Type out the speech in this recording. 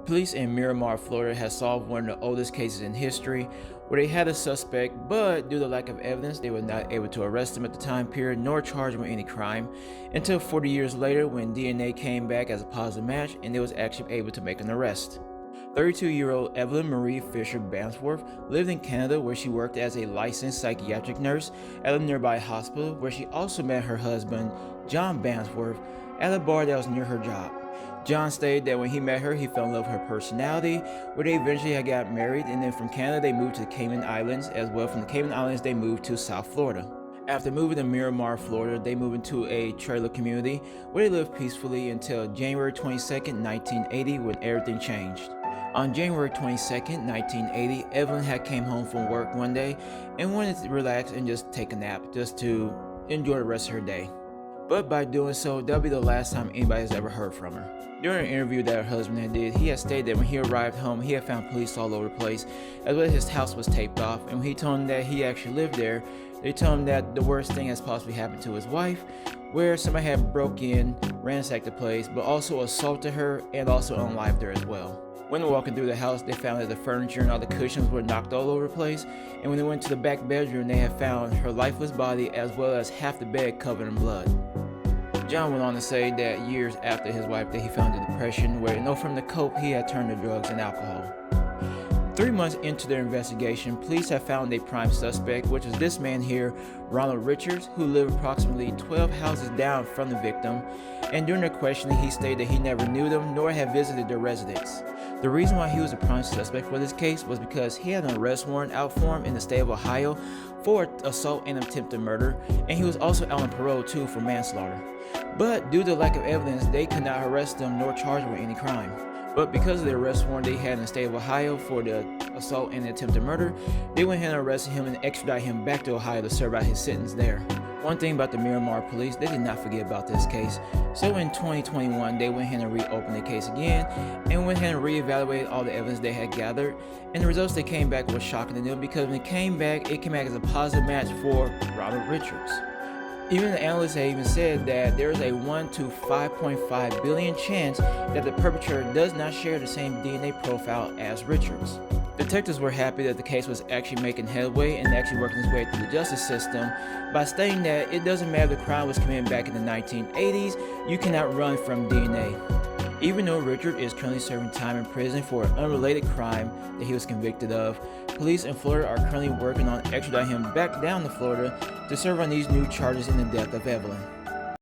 Police in Miramar, Florida has solved one of the oldest cases in history where they had a suspect, but due to lack of evidence, they were not able to arrest him at the time period nor charge him with any crime until 40 years later when DNA came back as a positive match and they was actually able to make an arrest. 32-year-old Evelyn Marie Fisher-Bamforth lived in Canada where she worked as a licensed psychiatric nurse at a nearby hospital where she also met her husband, John Bamforth, at a bar that was near her job. John stated that when he met her, he fell in love with her personality, where they eventually had got married, and then from Canada they moved to the Cayman Islands. As well, from the Cayman Islands they moved to South Florida. After moving to Miramar, Florida, they moved into a trailer community where they lived peacefully until January 22nd, 1980, when everything changed. On January 22nd, 1980, Evelyn had came home from work one day and wanted to relax and just take a nap, just to enjoy the rest of her day. But by doing so, that'll be the last time anybody has ever heard from her. During an interview that her husband had did, he had stated that when he arrived home, he had found police all over the place, as well as his house was taped off, and when he told him that he actually lived there, they told him that the worst thing has possibly happened to his wife, where somebody had broke in, ransacked the place, but also assaulted her and also unalived her as well. When walking through the house, they found that the furniture and all the cushions were knocked all over the place, and when they went to the back bedroom, they had found her lifeless body as well as half the bed covered in blood. John went on to say that years after his wife that he found the depression, where in order for him to cope, he had turned to drugs and alcohol. 3 months into their investigation, police have found a prime suspect, which is this man here, Ronald Richards, who lived approximately 12 houses down from the victim, and during their questioning, he stated that he never knew them nor had visited their residence. The reason why he was a prime suspect for this case was because he had an arrest warrant out for him in the state of Ohio for assault and attempted murder, and he was also out on parole too for manslaughter. But due to lack of evidence, they could not arrest him nor charge him with any crime. But because of the arrest warrant they had in the state of Ohio for the assault and attempted murder, they went ahead and arrested him and extradited him back to Ohio to serve out his sentence there. One thing about the Miramar police, they did not forget about this case. So in 2021, they went ahead and reopened the case again and went ahead and reevaluated all the evidence they had gathered. And the results that came back was shocking to them because when it came back as a positive match for Ronald Richards. Even the analysts have even said that there is a 1 to 5.5 billion chance that the perpetrator does not share the same DNA profile as Richards. Detectives were happy that the case was actually making headway and actually working its way through the justice system by stating that it doesn't matter if the crime was committed back in the 1980s, you cannot run from DNA. Even though Richard is currently serving time in prison for an unrelated crime that he was convicted of, police in Florida are currently working on extraditing him back down to Florida to serve on these new charges in the death of Evelyn.